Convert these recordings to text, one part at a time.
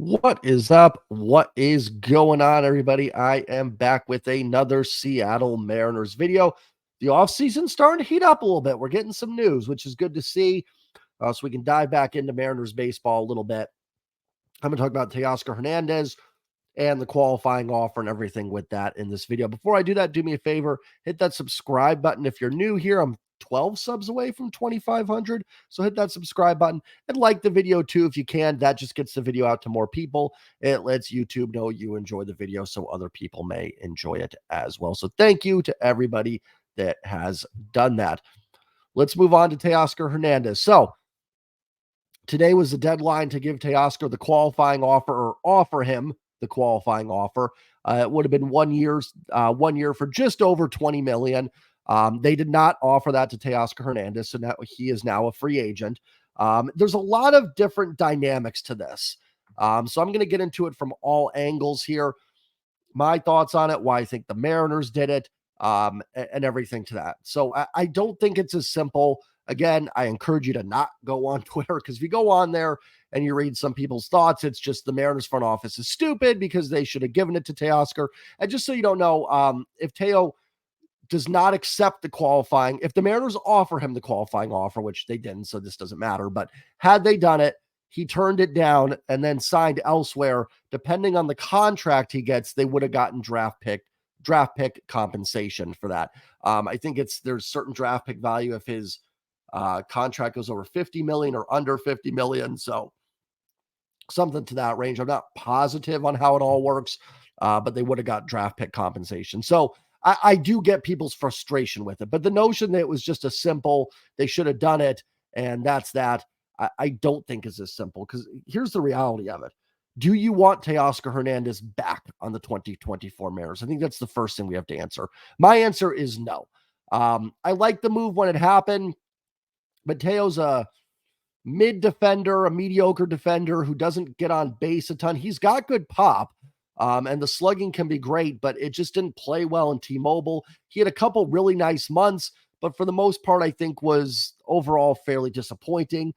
What is up? What is going on, everybody? I am back with another Seattle Mariners video. The offseason's starting to heat up a little bit. We're getting some news, which is good to see. So we can dive back into Mariners baseball a little bit. I'm going to talk about Teoscar Hernandez and the qualifying offer and everything with that in this video. Before I do that, do me a favor, hit that subscribe button. If you're new here, I'm 12 subs away from 2,500. So hit that subscribe button and like the video too if you can. That just gets the video out to more people. It lets YouTube know you enjoy the video so other people may enjoy it as well. So thank you to everybody that has done that. Let's move on to Teoscar Hernandez. So today was the deadline to give Teoscar the qualifying offer or offer him the qualifying offer. It would have been 1 year for just over $20 million. They did not offer that to Teoscar Hernandez, so now he is now a free agent. There's a lot of different dynamics to this. So I'm going to get into it from all angles here. My thoughts on it, why I think the Mariners did it, and everything to that. So I don't think it's as simple. Again, I encourage you to not go on Twitter, because if you go on there and you read some people's thoughts, it's just the Mariners front office is stupid because they should have given it to Teoscar. And just so you don't know, if Teo does not accept the qualifying, if the Mariners offer him the qualifying offer, which they didn't, so this doesn't matter, but had they done it, he turned it down and then signed elsewhere. Depending on the contract he gets, they would have gotten draft pick compensation for that. I think there's certain draft pick value if his contract goes over 50 million or under 50 million. So something to that range. I'm not positive on how it all works, but they would have got draft pick compensation. So I do get people's frustration with it, but the notion that it was just a simple, they should have done it, and that's that, I don't think is as simple, because here's the reality of it. Do you want Teoscar Hernandez back on the 2024 Mariners? I think that's the first thing we have to answer. My answer is no. I like the move when it happened, but Teo's a mid defender, a mediocre defender who doesn't get on base a ton. He's got good pop, and the slugging can be great, but it just didn't play well in T-Mobile. He had a couple really nice months, but for the most part, I think was overall fairly disappointing.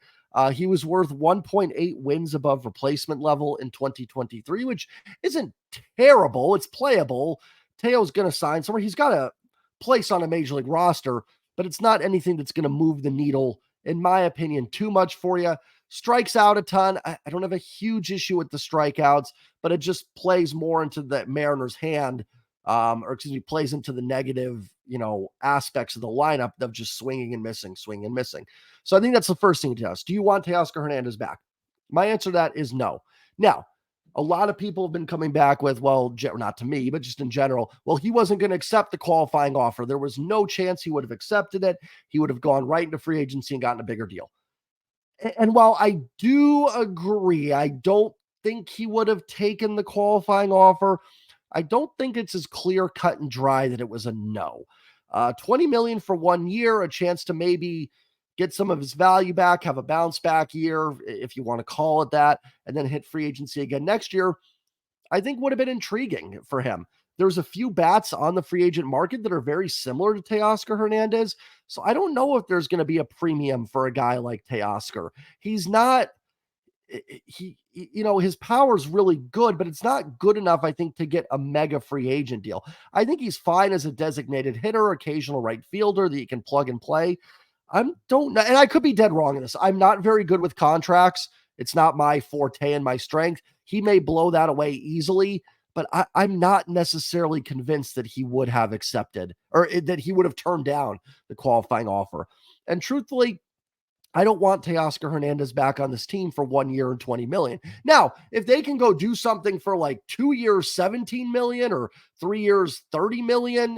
He was worth 1.8 wins above replacement level in 2023, which isn't terrible. It's playable. Teo's going to sign somewhere. He's got a place on a major league roster, but it's not anything that's going to move the needle, in my opinion, too much for you. Strikes out a ton. I don't have a huge issue with the strikeouts, but it just plays more into the Mariners' hand, plays into the negative, aspects of the lineup of just swinging and missing. So I think that's the first thing to tell us. Do you want Teoscar Hernandez back? My answer to that is no. Now, a lot of people have been coming back with, well, not to me, but just in general, well, he wasn't going to accept the qualifying offer. There was no chance he would have accepted it. He would have gone right into free agency and gotten a bigger deal. And while I do agree, I don't think he would have taken the qualifying offer. I don't think it's as clear cut and dry that it was a no. 20 million for 1 year, a chance to maybe get some of his value back, have a bounce back year, if you want to call it that, and then hit free agency again next year, I think would have been intriguing for him. There's a few bats on the free agent market that are very similar to Teoscar Hernandez. So I don't know if there's going to be a premium for a guy like Teoscar. He's not, his power is really good, but it's not good enough, I think, to get a mega free agent deal. I think he's fine as a designated hitter, occasional right fielder that you can plug and play. Don't know, and I could be dead wrong in this. I'm not very good with contracts. It's not my forte and my strength. He may blow that away easily, but I'm not necessarily convinced that he would have accepted or that he would have turned down the qualifying offer. And truthfully, I don't want Teoscar Hernandez back on this team for 1 year and 20 million. Now, if they can go do something for like 2 years, 17 million, or 3 years, 30 million,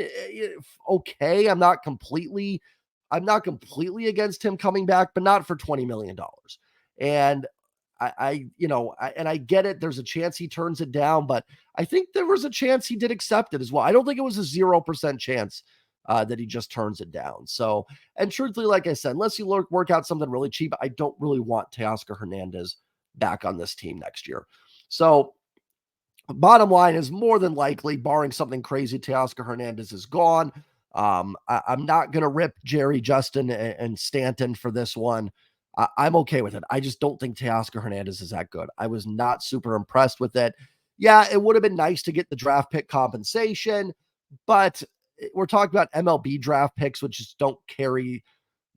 okay. I'm not completely against him coming back, but not for $20 million. And I get it. There's a chance he turns it down, but I think there was a chance he did accept it as well. I don't think it was a 0% chance that he just turns it down. So, and truthfully, like I said, unless you work out something really cheap, I don't really want Teoscar Hernandez back on this team next year. So bottom line is, more than likely, barring something crazy, Teoscar Hernandez is gone. I'm not going to rip Jerry, Justin, and Stanton for this one. I'm okay with it. I just don't think Teoscar Hernandez is that good. I was not super impressed with it. Yeah, it would have been nice to get the draft pick compensation, but we're talking about MLB draft picks, which just don't carry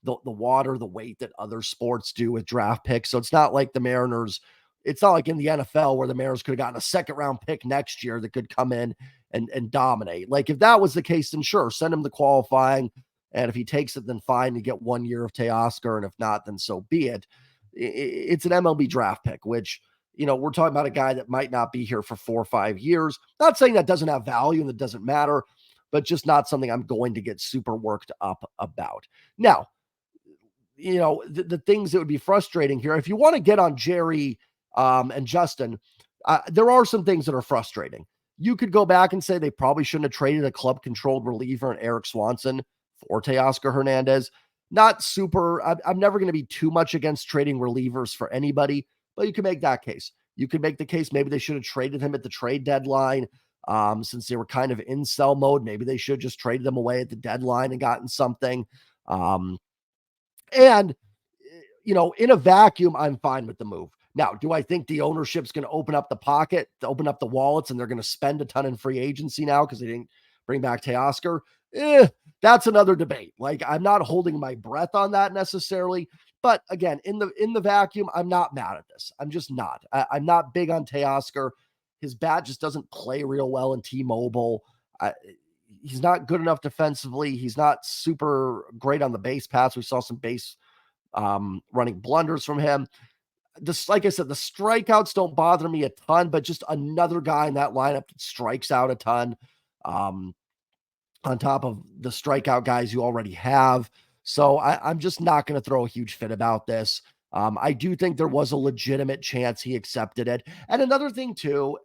the water, the weight that other sports do with draft picks. So it's not like the Mariners, it's not like in the NFL where the Mariners could have gotten a second round pick next year that could come in and dominate. Like if that was the case, then sure, send him the qualifying. And if he takes it, then fine, you get 1 year of Teoscar. And if not, then so be it. It's an MLB draft pick, which, we're talking about a guy that might not be here for 4 or 5 years. Not saying that doesn't have value and that doesn't matter, but just not something I'm going to get super worked up about. Now, the things that would be frustrating here, if you want to get on Jerry and Justin, there are some things that are frustrating. You could go back and say they probably shouldn't have traded a club-controlled reliever in Eric Swanson for Teoscar Hernandez. Not super. I'm never going to be too much against trading relievers for anybody, but you can make that case. You can make the case maybe they should have traded him at the trade deadline since they were kind of in sell mode. Maybe they should have just traded them away at the deadline and gotten something. And, in a vacuum, I'm fine with the move. Now, do I think the ownership's going to open up the pocket, to open up the wallets, and they're going to spend a ton in free agency now because they didn't bring back Teoscar? That's another debate. Like, I'm not holding my breath on that necessarily. But again, in the vacuum, I'm not mad at this. I'm just not. I'm not big on Teoscar. His bat just doesn't play real well in T-Mobile. He's not good enough defensively. He's not super great on the base paths. We saw some base running blunders from him. Like I said, the strikeouts don't bother me a ton, but just another guy in that lineup that strikes out a ton on top of the strikeout guys you already have. So I'm just not going to throw a huge fit about this. I do think there was a legitimate chance he accepted it. And another thing too,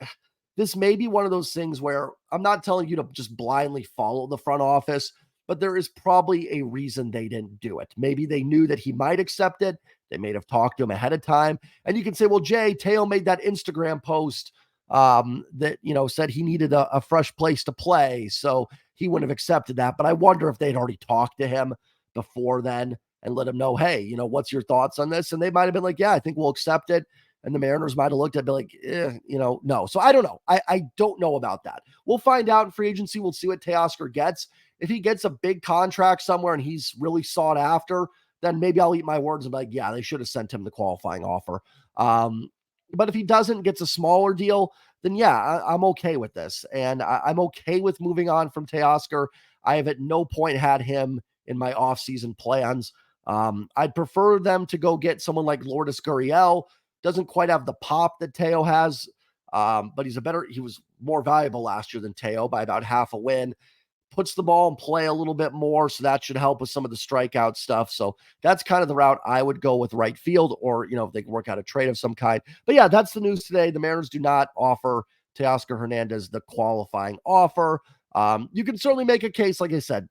this may be one of those things where I'm not telling you to just blindly follow the front office, but there is probably a reason they didn't do it. Maybe they knew that he might accept it. They may have talked to him ahead of time. And you can say, well, Jay, Teo made that Instagram post that, said he needed a fresh place to play. So he wouldn't have accepted that. But I wonder if they'd already talked to him before then and let him know, hey, what's your thoughts on this? And they might have been like, yeah, I think we'll accept it. And the Mariners might have looked at it and be like, no. So I don't know. I don't know about that. We'll find out in free agency. We'll see what Teoscar gets. If he gets a big contract somewhere and he's really sought after, then maybe I'll eat my words and be like, yeah, they should have sent him the qualifying offer. But if he doesn't, gets a smaller deal, then yeah, I'm okay with this. And I'm okay with moving on from Teoscar. I have at no point had him in my offseason plans. I'd prefer them to go get someone like Lourdes Gurriel. Doesn't quite have the pop that Teo has, but he was more valuable last year than Teo by about half a win. Puts the ball in play a little bit more, so that should help with some of the strikeout stuff. So that's kind of the route I would go with right field, or, if they can work out a trade of some kind. But yeah, that's the news today. The Mariners do not offer Teoscar Hernandez the qualifying offer. You can certainly make a case, like I said,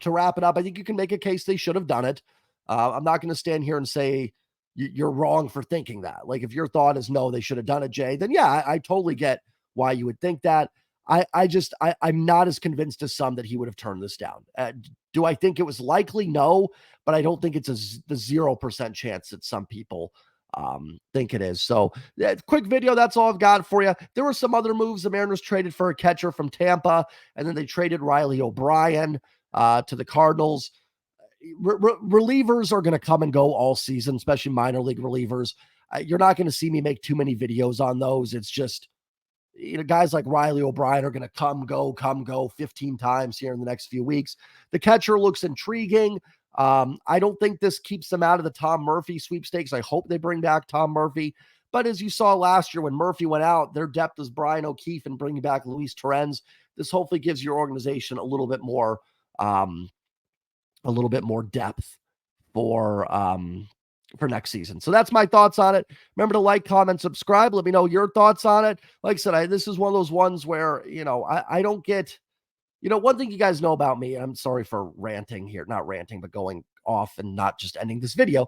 to wrap it up. I think you can make a case they should have done it. I'm not going to stand here and say you're wrong for thinking that. Like if your thought is no, they should have done it, Jay, then yeah, I totally get why you would think that. I'm not as convinced as some that he would have turned this down. Do I think it was likely? No, but I don't think it's the 0% chance that some people think it is. So quick video. That's all I've got for you. There were some other moves. The Mariners traded for a catcher from Tampa, and then they traded Riley O'Brien to the Cardinals. Relievers are going to come and go all season, especially minor league relievers. You're not going to see me make too many videos on those. It's just, guys like Riley O'Brien are going to come, go 15 times here in the next few weeks. The catcher looks intriguing. I don't think this keeps them out of the Tom Murphy sweepstakes. I hope they bring back Tom Murphy. But as you saw last year when Murphy went out, their depth is Brian O'Keefe and bringing back Luis Torrens. This hopefully gives your organization a little bit more depth for next season. So that's my thoughts on it. Remember to like, comment, subscribe. Let me know your thoughts on it. Like I said, this is one of those ones where, I don't get, one thing you guys know about me, and I'm sorry for ranting here, not ranting, but going off and not just ending this video.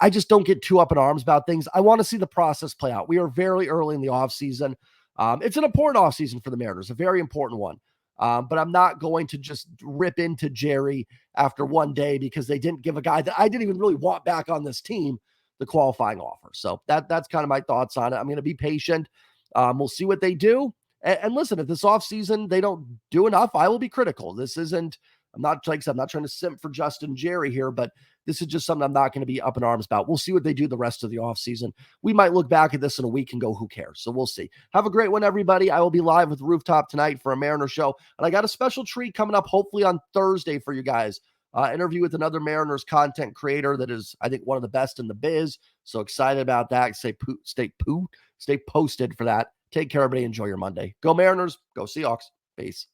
I just don't get too up in arms about things. I want to see the process play out. We are very early in the offseason. It's an important offseason for the Mariners, a very important one. But I'm not going to just rip into Jerry after one day because they didn't give a guy that I didn't even really want back on this team the qualifying offer. So that's kind of my thoughts on it. I'm going to be patient. We'll see what they do. And listen, if this offseason they don't do enough, I will be critical. This isn't, I'm not like I said, I'm not trying to simp for Justin Jerry here, but this is just something I'm not going to be up in arms about. We'll see what they do the rest of the offseason. We might look back at this in a week and go, who cares? So we'll see. Have a great one, everybody. I will be live with Rooftop tonight for a Mariner show. And I got a special treat coming up hopefully on Thursday for you guys. Interview with another Mariners content creator that is, I think, one of the best in the biz. So excited about that. Stay posted for that. Take care, everybody. Enjoy your Monday. Go Mariners. Go Seahawks. Peace.